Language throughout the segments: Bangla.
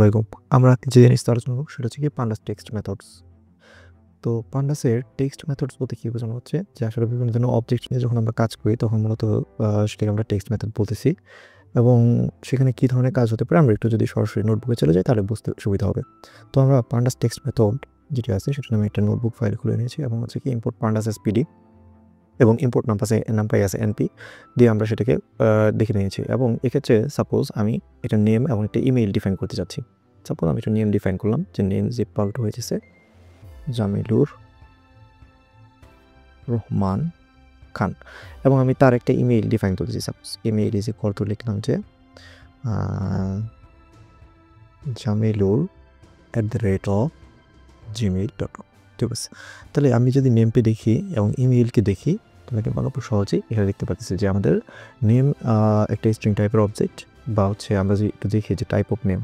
আলাইকুম। আমরা যে জিনিসটা আলোচনা করব সেটা হচ্ছে কি পান্ডাস টেক্সট মেথডস। তো পান্ডাসের টেক্সট মেথডস বলতে কি বোঝানো হচ্ছে যে আসলে বিভিন্ন ধরনের অবজেক্ট নিয়ে যখন আমরা কাজ করি তখন মূলত সেটাকে আমরা টেক্সট মেথড বলতেছি এবং সেখানে কি ধরনের কাজ হতে পারে আমরা একটু যদি সরাসরি নোটবুকে চলে যাই তাহলে বুঝতে সুবিধা হবে। তো আমরা পান্ডাস টেক্সট মেথড যেটি আছে সেটা আমি একটা নোটবুক ফাইল খুলে নিয়েছি এবং হচ্ছে কি ইম্পোর্ট পান্ডাস এসপিডি এবং ইম্পোর্ট নাম্পাই আছে এনপি দিয়ে আমরা সেটাকে দেখে নিয়েছি এবং এক্ষেত্রে সাপোজ আমি এটা নেম এবং একটা ইমেইল ডিফাইন করতে চাচ্ছি। সাপোজ আমি একটা নেম ডিফাইন করলাম যে নেম যে পাল্ট হয়েছে জামিলুর রহমান খান এবং আমি তার একটা ইমেইল ডিফাইন করতেছি। Suppose email is equal two লিখলাম যে jamilur@gmail.com। ঠিক আছে, তাহলে আমি যদি নেমকে দেখি এবং ইমেইলকে দেখি তাহলে কিন্তু আমরা খুব সহজেই এখানে দেখতে পাচ্ছি যে আমাদের নেম একটা স্ট্রিং টাইপের অবজেক্ট বা হচ্ছে আমরা যদি একটু দেখি যে টাইপ অফ নেম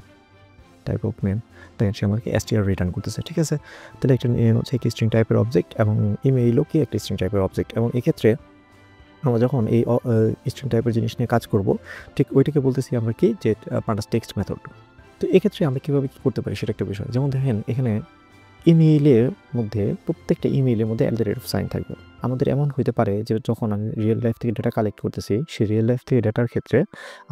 দেখেন সে আমাকে str রিটার্ন করতেছে। ঠিক আছে, তাহলে একটা নেম হচ্ছে একটি স্ট্রিং টাইপের অবজেক্ট এবং ইমেইলও কি একটা স্ট্রিং টাইপের অবজেক্ট এবং এক্ষেত্রে আমরা যখন এই স্ট্রিং টাইপের জিনিস নিয়ে কাজ করব ঠিক ওইটাকে বলতেছি আমরা কি যে পান্ডাস টেক্সট মেথড। তো এক্ষেত্রে আমরা কীভাবে কী করতে পারি সেটা একটা বিষয়। যেমন দেখেন এখানে ইমেইলের মধ্যে প্রত্যেকটা ইমেইলের মধ্যে @সাইন থাকবে। আমাদের এমন হইতে পারে যে যখন আমি রিয়েল লাইফ থেকে ডেটা কালেক্ট করতেছি সেই রিয়েল লাইফ থেকে ডেটার ক্ষেত্রে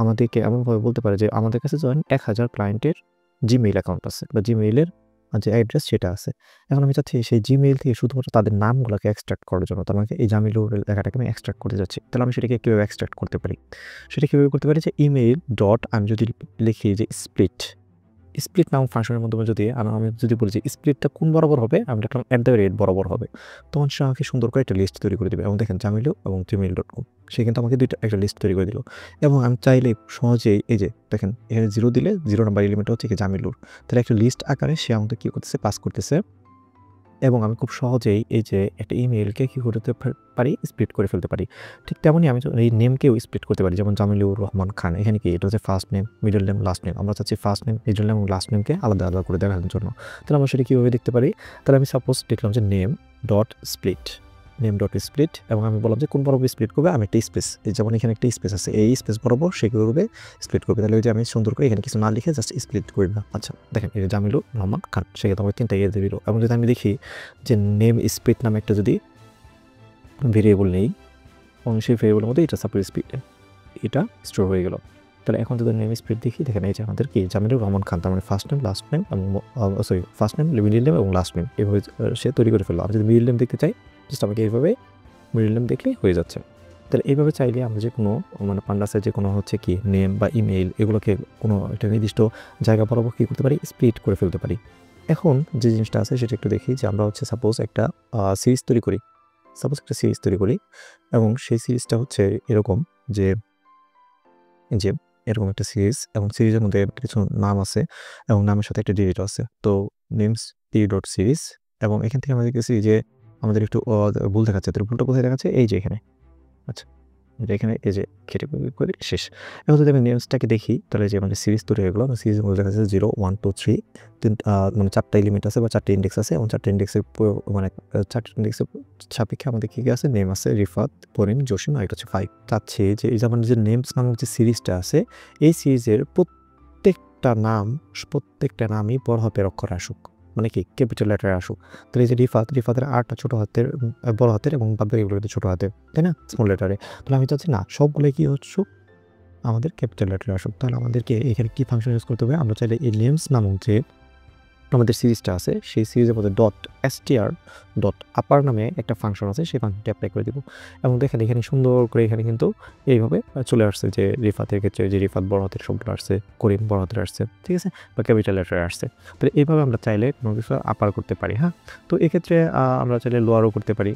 আমাদেরকে এমনভাবে বলতে পারে যে আমাদের কাছে যখন 1000 ক্লায়েন্টের জিমেইল অ্যাকাউন্ট আছে বা জিমেইলের যে অ্যাড্রেস সেটা আছে। এখন আমি চাচ্ছি সেই জিমেইল থেকে শুধুমাত্র তাদের নামগুলোকে এক্সট্রাক্ট করার জন্য তার মানে এই জামিলুর লেখাটাকে আমি এক্সট্রাক্ট করতে যাচ্ছি। তাহলে আমি সেটাকে কীভাবে এক্সট্রাক্ট করতে পারি? সেটা কীভাবে করতে পারি যে ইমেইল ডট আমি যদি লিখি যে স্প্লিট নামক ফাংশনের মাধ্যমে যদি আমি যদি বলি যে স্প্লিটটা কোন বরাবর হবে আমি লিখলাম @ বরাবর হবে, তখন সে আমাকে সুন্দর করে একটা লিস্ট তৈরি করে দেবে এবং দেখেন জামিলু এবং gmail.com সে কিন্তু আমাকে একটা লিস্ট তৈরি করে দিল এবং আমি চাইলে সহজেই এই যে দেখেন এখানে 0 দিলে 0 নাম্বার এলিমেন্ট হচ্ছে কি জামিলুর, তাহলে একটা লিস্ট আকারে সে আমাকে কী করতেছে পাস করতেছে এবং আমি খুব সহজেই এই যে একটা ইমেইলকে কী করতে পারি স্প্লিট করে ফেলতে পারি। ঠিক তেমনই আমি এই নেমকেও স্প্লিট করতে পারি। যেমন জামিলুর রহমান খান এখানে কি এটা হচ্ছে first name, middle name, last name. আমরা চাচ্ছি ফার্স্ট নেম, মিডল নেম এবং লাস্ট নেমকে আলাদা করে দেখানোর জন্য। তাহলে আমরা সেটা কীভাবে দেখতে পারি? তাহলে আমি সাপোজ লিখলাম যে নেম.স্প্লিট এবং আমি বললাম যে কোন বরাবর স্প্লিট করবে আমি একটা স্পেস যেমন এখানে একটা স্পেস আছে এই স্পেস বরাবর সে কী করবে স্প্লিট করবে। তাহলে ওই যে আমি সুন্দর করে এখানে কিছু না লিখে জাস্ট স্প্লিট করি না। আচ্ছা দেখেন এই যে জামিলুর রহমান খান সেক্ষেত্রে আমাকে 3টা ইয়ে দিল এবং যদি আমি দেখি যে নেম স্প্লিট নামে একটা যদি ভেরিয়েবল নেই এবং সেই ভেরিয়েবলের মধ্যে এটা সাপোজ স্প্লিট এটা স্টোর হয়ে গেল। তাহলে এখন যদি নেম স্প্লিট দেখি দেখেন এই যে আমাদের কি জামিলুর রহমান খান তার মানে ফার্স্ট নেম লাস্ট নেম এবং ফার্স্ট নেম মিডল নেম এবং লাস্ট নেম এভাবে সে তৈরি করে ফেললো। আমি যদি মিডল নেম দেখতে চাই জাস্ট আমাকে এইভাবে মিডল নেম দেখলেই হয়ে যাচ্ছে। তাহলে এইভাবে চাইলে আমরা যে কোনো মানে পান্ডাসের যে কোনো হচ্ছে কি নেম বা ইমেইল এগুলোকে কোনো একটা নির্দিষ্ট জায়গা বরাবর কী করতে পারি স্প্লিট করে ফেলতে পারি। এখন যে জিনিসটা আছে সেটা একটু দেখি যে আমরা হচ্ছে সাপোজ একটা সিরিজ তৈরি করি এবং সেই সিরিজটা হচ্ছে এরকম যে এরকম একটা সিরিজ এবং সিরিজের মধ্যে কিছু নাম আছে এবং নামের সাথে একটা ডিজিট আছে। তো নেমস t.series এবং এখান থেকে আমরা দেখতেছি যে আমাদের একটু ভুল দেখাচ্ছে। তো ভুলটা কোথায় দেখাচ্ছে? এই যে এখানে। আচ্ছা এখানে এই যে কেটে করে শেষ। এখন যদি আমি নেমসটাকে দেখি তাহলে যে আমাদের সিরিজ তৈরি হয়ে গেল। সিরিজের মধ্যে দেখা যাচ্ছে 0 1 2 3 মানে 4টা এলিমেন্ট আছে বা 4টা ইন্ডেক্স আছে এবং 4টা ইন্ডেক্সের মানে 4টা ইন্ডেক্সের সাপেক্ষে আমাদের কি আছে নেম আছে রিফাত, পরিম, জসিম আর এটা হচ্ছে 5। চাচ্ছি যে এই যে আমাদের যে নেমস নামক যে সিরিজটা আছে এই সিরিজের প্রত্যেকটা নামই বড় হাতের অক্ষরে আসুক, মানে কি ক্যাপিটাল লেটারে আসুক। তাহলে এই যে রিফাতের আরটা ছোট হাতের বড় হাতের এবং বাদবাকিগুলো কিন্তু ছোট হাতের, তাই না? স্মল লেটারে। তাহলে আমি চাচ্ছি না সবগুলোই কি হচ্ছুক আমাদের ক্যাপিটাল লেটারে আসুক। তাহলে আমাদেরকে এখানে কি ফাংশন ইউজ করতে হবে? আমরা চাইলে এই নেমস নামক যে আমাদের সিরিজটা আছে সেই সিরিজের মধ্যে str.upper নামে একটা ফাংশন আছে সেই ফাংশনটি অ্যাপ্লাই করে দিব এবং দেখেন এখানে সুন্দর করে এখানে কিন্তু এইভাবে চলে আসছে যে রিফাতের ক্ষেত্রে যে রিফাত বড় হাতের শব্দটা আসছে, করিম বড় হাতের আসছে, ঠিক আছে, বা ক্যাপিটাল লেটারে আসছে। তো এইভাবে আমরা চাইলে কোনো কিছু আপার করতে পারি। হ্যাঁ, তো এক্ষেত্রে আমরা চাইলে লোয়ারও করতে পারি,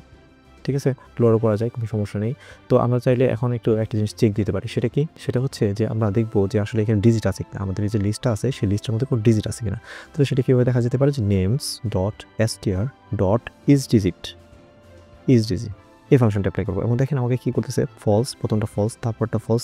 ঠিক আছে, লোয়ারও করা যায়, কোনো সমস্যা নেই। তো আমরা চাইলে এখন একটা জিনিস চেক দিতে পারি। সেটা কি? সেটা হচ্ছে যে আমরা দেখবো যে আসলে এখানে ডিজিট আছে কিনা, আমাদের এই যে লিস্টটা আছে সেই লিস্টের মধ্যে কোনো ডিজিট আছে কিনা। তো সেটা কীভাবে দেখা যেতে পারে যে names.str.isDigit এই ফাংশনটা অ্যাপ্লাই করবো এবং দেখেন আমাকে কী করতেছে ফলস, প্রথমটা ফলস, তারপরটা ফলস,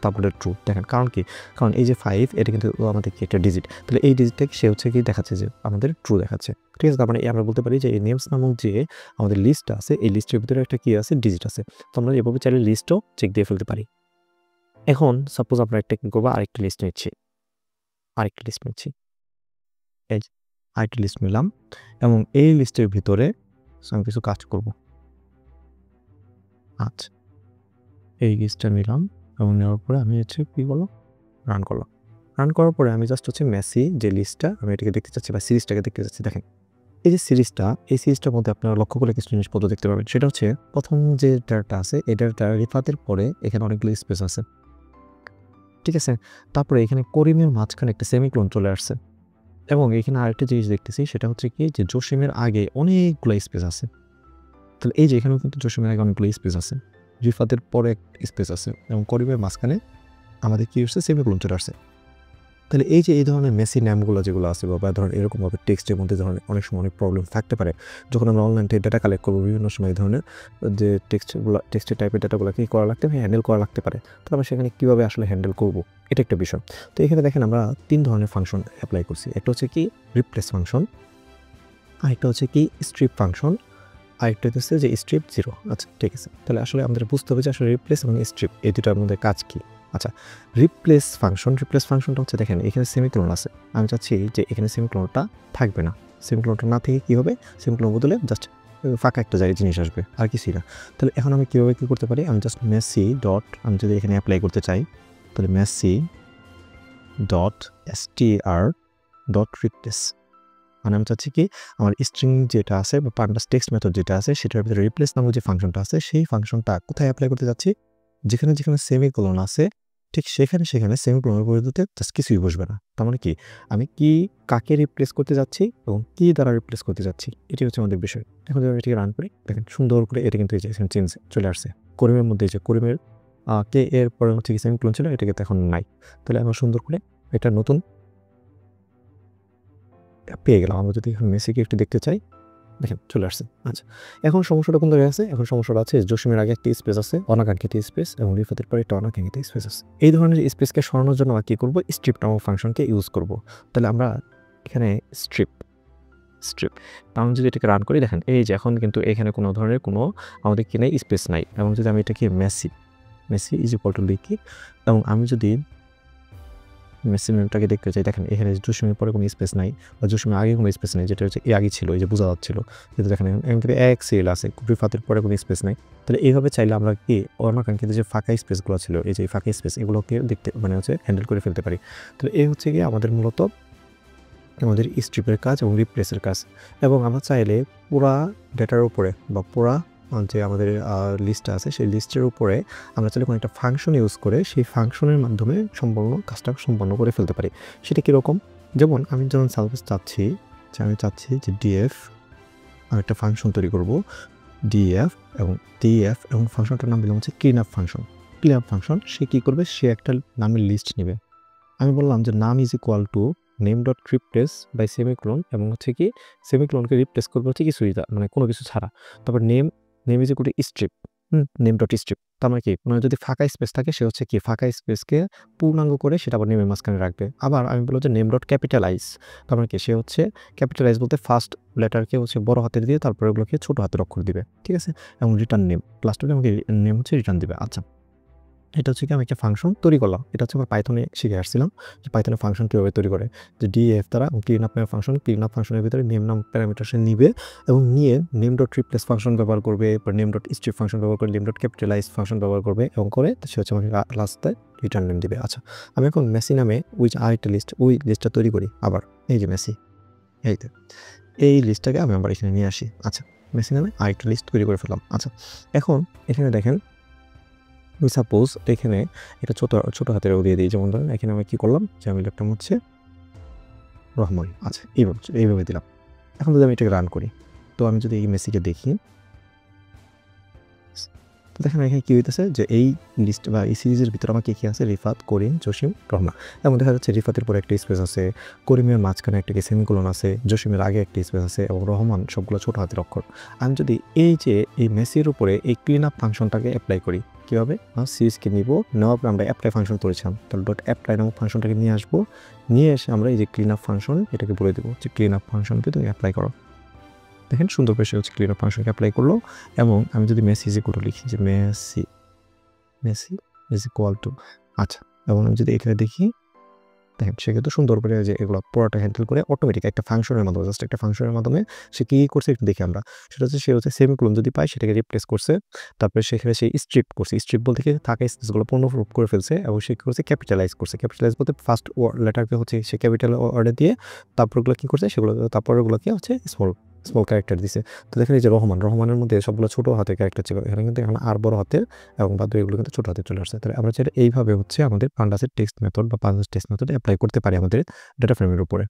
তারপরটা ট্রু। দেখেন কারণ কি? কারণ এই যে 5 এটা কিন্তু আমাদের কি একটা ডিজিট, তাহলে এই ডিজিটটাকে সে হচ্ছে কি দেখাচ্ছে যে আমাদের ট্রু দেখাচ্ছে, ঠিক আছে। তার মানে আমরা বলতে পারি যে এই নেমস নামক যে আমাদের লিস্টটা আছে এই লিস্টের ভিতরে একটা কি আছে ডিজিট আছে। তো আমরা এভাবে চাইলে লিস্টও চেক দিয়ে ফেলতে পারি। এখন সাপোজ আমরা একটা কি করবো আরেকটা লিস্ট নিচ্ছি। এই আরেকটা লিস্ট নিলাম এবং এই লিস্টের ভিতরে আমি কিছু কাজ করব। আচ্ছা, এই লিস্টটা নিলাম এবং নেওয়ার পরে আমি হচ্ছে কী করলাম, রান করলাম। রান করার পরে আমি জাস্ট হচ্ছে মেসি যে লিস্টটা আমি এটাকে দেখতে চাচ্ছি বা সিরিজটাকে দেখতে চাচ্ছি। দেখেন এই যে সিরিজটা, এই সিরিজটার মধ্যে আপনারা লক্ষ্য করলে কিছু জিনিসপত্র দেখতে পাবেন। সেটা হচ্ছে প্রথম যে ডাটা আছে এই ডাটা রিফাতের পরে এখানে অনেকগুলো স্পেস আছে, ঠিক আছে। তারপরে এখানে করিমের মাঝখানে একটা সেমিক্লোন চলে আসছে এবং এখানে আরেকটা জিনিস দেখতেছি সেটা হচ্ছে কি যে জসিমের আগে অনেকগুলো স্পেস আছে। তাহলে এই যে এখানেও কিন্তু জসিমের আগে অনেকগুলো স্পেস আছে, রিফাতের পরে স্পেস আছে এবং করিমের মাঝখানে আমাদের কি হচ্ছে সেমিক্লোন চলে আসছে। তাহলে এই যে এই ধরনের মেসি নামগুলো যেগুলো আছে বা ধরনের এরকমভাবে টেক্সটের মধ্যে ধরনের অনেক সময় অনেক প্রবলেম থাকতে পারে যখন আমরা অনলাইন থেকে ডেটা কালেক্ট করবো। বিভিন্ন সময় এই ধরনের যে টেক্সটের টাইপের ডাটাগুলো কি করা লাগতে পারে, হ্যান্ডেল করা লাগতে পারে। তো আমরা সেখানে কীভাবে আসলে হ্যান্ডেল করবো এটা একটা বিষয়। তো এখানে দেখেন আমরা 3 ধরনের ফাংশন অ্যাপ্লাই করছি। একটা হচ্ছে কি রিপ্লেস ফাংশন, আরেকটা হচ্ছে কি স্ট্রিপ ফাংশন, আরেকটা হচ্ছে যে স্ট্রিপ 0। আচ্ছা ঠিক আছে, তাহলে আসলে আমাদের বুঝতে হবে যে আসলে রিপ্লেস এবং স্ট্রিপ এই দুটার মধ্যে কাজ কী। আচ্ছা, রিপ্লেস ফাংশনটা হচ্ছে দেখেন এখানে সেমিক্লোন আছে, আমি চাচ্ছি যে এখানে সেমিক্লোনটা থাকবে না। সেমিক্লোনটা না থেকে কী হবে, সেমিক্লোন বদলে জাস্ট ফাঁকা একটা জায়গায় জিনিস আসবে আর কিছুই না। তাহলে এখন আমি কীভাবে কী করতে পারি, আমি জাস্ট মেসি ডট, আমি যদি এখানে অ্যাপ্লাই করতে চাই তাহলে Messi dot str dot replace, মানে আমি চাচ্ছি কি আমার স্ট্রিং যেটা আছে বা পান্ডাস টেক্সট মেথড যেটা আছে সেটার ভিতরে রিপ্লেস নামক যে ফাংশনটা আছে সেই ফাংশনটা কোথায় অ্যাপ্লাই করতে যাচ্ছি, যেখানে সেমিকোলন আছে ঠিক সেখানে সেমিকোলনের পরিবর্তে জাস্ট কিছুই বসবে না। তার মানে কি আমি কি কাকে রিপ্লেস করতে যাচ্ছি এবং কি দ্বারা রিপ্লেস করতে যাচ্ছি এটি হচ্ছে আমাদের বিষয়। এখন যদি আমি এটিকে রান করি দেখেন সুন্দর করে এটা কিন্তু এখানে চেঞ্জ চলে আসছে। করিমের মধ্যে যে করিমের কে এর পরে হচ্ছে কি সেমিকোলন ছিল এটাকে এখন নাই। তাহলে আমরা সুন্দর করে এটা নতুন পেয়ে গেলাম। আমরা যদি এখন মেসিকে একটু দেখতে চাই দেখেন চলে আসছে। আচ্ছা, এখন সমস্যাটা কোন জায়গায় আছে, এখন সমস্যাটা আছে জসিমের আগে একটা স্পেস আছে অনাকাঙ্ক্ষিত স্পেস এবং রিফাতের পরে একটা অনাকাঙ্ক্ষিত স্পেস আছে। এই ধরনের স্পেসকে সরানোর জন্য আমরা কী করবো, স্ট্রিপ নামক ফাংশনকে ইউজ করব। তাহলে আমরা এখানে স্ট্রিপ আমরা যদি এটাকে রান করি দেখেন এই যে এখন কিন্তু এখানে কোনো ধরনের কোনো আমাদের কি নাই, স্পেস নাই। এবং যদি আমি এটাকে মেসি ইজ ইকুয়াল টু লিখি এবং আমি যদি মেসিমটাকে দেখতে চাই দেখেন এখানে জসিমের পরে কোনো স্পেস নাই বা জসিমের আগে কোনো স্পেস নেই, যেটা হচ্ছে এই আগে ছিল, এই যে বোঝা যাচ্ছিল যেটা দেখেন এখান থেকে এক সিরিয়াল আছে, রিফাতের পরে কোনো স্পেস নাই। তাহলে এইভাবে চাইলে আমরা কি অনাকাঙ্ক্ষিত যে ফাঁকা স্পেসগুলো ছিল এই যে ফাঁকা স্পেস এগুলোকে দেখতে মানে হচ্ছে হ্যান্ডেল করে ফেলতে পারি। তাহলে এই হচ্ছে কি আমাদের মূলত আমাদের স্ট্রিপের কাজ এবং রিপ্লেসের কাজ। এবং আমরা চাইলে পুরা ডেটার উপরে বা পুরা যে আমাদের লিস্টটা আছে সেই লিস্টের উপরে আমরা চাইলে কোনো একটা ফাংশন ইউজ করে সেই ফাংশনের মাধ্যমে সম্পূর্ণ কাজটা সম্পন্ন করে ফেলতে পারি। সেটা কীরকম, যেমন আমি যখন সাপোজ চাচ্ছি যে ডিএফ আমি একটা ফাংশন তৈরি করব ডিএফ এবং ফাংশনটার নাম দিলাম হচ্ছে ক্লিন আপ ফাংশন। সে কী করবে, সে একটা নামের লিস্ট নেবে। আমি বললাম যে নাম is equal to name dot replace by semicolon এবং হচ্ছে কি সেমিক্লোনকে রিপ্লেস করবে হচ্ছে কিছুই মানে কোনো কিছু ছাড়া। তারপর name is equal two strip, name dot strip. তার মানে কি মানে যদি ফাঁকা স্পেস থাকে সে হচ্ছে কি ফাঁকা স্পেসকে পূর্ণাঙ্গ করে সেটা আবার নেমের মাঝখানে রাখবে। আবার আমি বলবো যে নেম ডট ক্যাপিটালাইজ, তার মানে কি সে হচ্ছে ক্যাপিটালাইজ বলতে ফার্স্ট লেটারকে হচ্ছে বড় হাতের দিয়ে তারপরে ওগুলোকে ছোটো হাতের অক্ষর দিবে, ঠিক আছে। এবং রিটার্ন নেম লাস্টে আমাকে নেম হচ্ছে রিটার্ন দিবে। আচ্ছা, এটা হচ্ছে কি আমি একটা ফাংশন তৈরি করলাম, এটা হচ্ছে আমার পাইথনে শিখে আসছিলাম যে পাইথনে ফাংশন কীভাবে তৈরি করে, যে ডিএফ দ্বারা ক্লিন আপ ফাংশনের ভিতরে নেম নাম প্যারামিটার সে নিবে এবং নিয়ে নেম ডট রিপ্লেস ফাংশন ব্যবহার করবে, এরপর নেম ডট স্ট্রিপ ফাংশন ব্যবহার করে নেম ডট ক্যাপিটালাইজ ফাংশন ব্যবহার করবে এবং করে সে হচ্ছে আমাকে লাস্টে রিটার্ন নেম দিবে। আচ্ছা, আমি এখন মেসি নামে আরেকটা ওই লিস্টটা তৈরি করি। আবার এই যে মেসি, এই লিস্টটাকে আমি আবার এখানে নিয়ে আসি। আচ্ছা, মেসি নামে আরেকটা লিস্ট তৈরি করে ফেললাম। আচ্ছা, এখন এখানে দেখেন সাপোজ এখানে এটা ছোটো হাতের দিয়ে দিই, যেমন ধরেন এখানে আমি কী করলাম যে আমি লিখলাম হচ্ছে রহমান। আচ্ছা, এইভাবে দিলাম। এখন যদি আমি এটাকে রান করি তো আমি যদি এই মেসিকে দেখি তো দেখেন এখানে কী হইতেছে যে এই লিস্ট বা এই সিরিজের ভিতরে আমার কী আছে, রিফাত, করিম, জসিম, রহমান। এবং দেখা যাচ্ছে রিফাতের পরে একটা স্পেস আছে, করিমের মাঝখানে একটা সেমিকোলন আছে, জসিমের আগে একটা স্পেস আছে এবং রহমান সবগুলো ছোটো হাতের অক্ষর। আমি যদি এই মেসির উপরে এই ক্লিন আপ ফাংশনটাকে অ্যাপ্লাই করি কীভাবে, সিরিজকে নিব, নেওয়ার পরে আমরা অ্যাপ্লাই ফাংশন করেছিলাম, তাহলে ডট অ্যাপ্লাই নামক ফাংশনটাকে নিয়ে আসবো, নিয়ে এসে আমরা এই যে ক্লিন আপ ফাংশন এটাকে বলে দেবো যে ক্লিন আপ ফাংশনকে তুমি অ্যাপ্লাই করো। দেখেন সুন্দর করে সে হচ্ছে ক্লিন আপ ফাংশনকে অ্যাপ্লাই করলো। এবং আমি যদি মেসি ইজ ইকুয়াল টু লিখি যে মেসি ইজ ইকুয়াল টু, আচ্ছা, এবং আমি যদি এখানে দেখি দেখেন সে কিন্তু সুন্দর করে যে এগুলো পুরোটা হ্যান্ডেল করে অটোমেটিক একটা ফাংশনের মাধ্যমে, জাস্ট একটা ফাংশনের মাধ্যমে সে কি করছে একটু দেখি আমরা। সেটা হচ্ছে সে হচ্ছে সেমিকোলন যদি পায় সেটাকে রিপ্লেস করছে। তারপরে সেখানে সে স্ট্রিপ করছে। স্ট্রিপ বলতে কি থাকা স্পেসগুলো পূর্ণরূপ করে ফেলছে এবং সে কি করছে ক্যাপিটালাইজ করছে। ক্যাপিটালাইজ বলতে ফার্স্ট লেটারকে হচ্ছে সে ক্যাপিটাল অর্ডার দিয়ে তারপরগুলো কি করছে সেগুলো তারপরেগুলোকে হচ্ছে স্মল ক্যারেক্টার দিছে। তো দেখেন এই যে রহমানের মধ্যে সবগুলো ছোট হাতের ক্যারেক্টার ছিল, এখানে কিন্তু এখন আর বড় হাতের এবং বাদ এগুলো কিন্তু ছোট হাতে চলে আসছে। তাহলে আমরা চাইলে এইভাবে হচ্ছে আমাদের পান্ডাসের টেক্সট মেথড বা পান্ডাস টেক্সট মেথড অ্যাপ্লাই করতে পারি আমাদের ডেটা ফ্রেমের উপরে।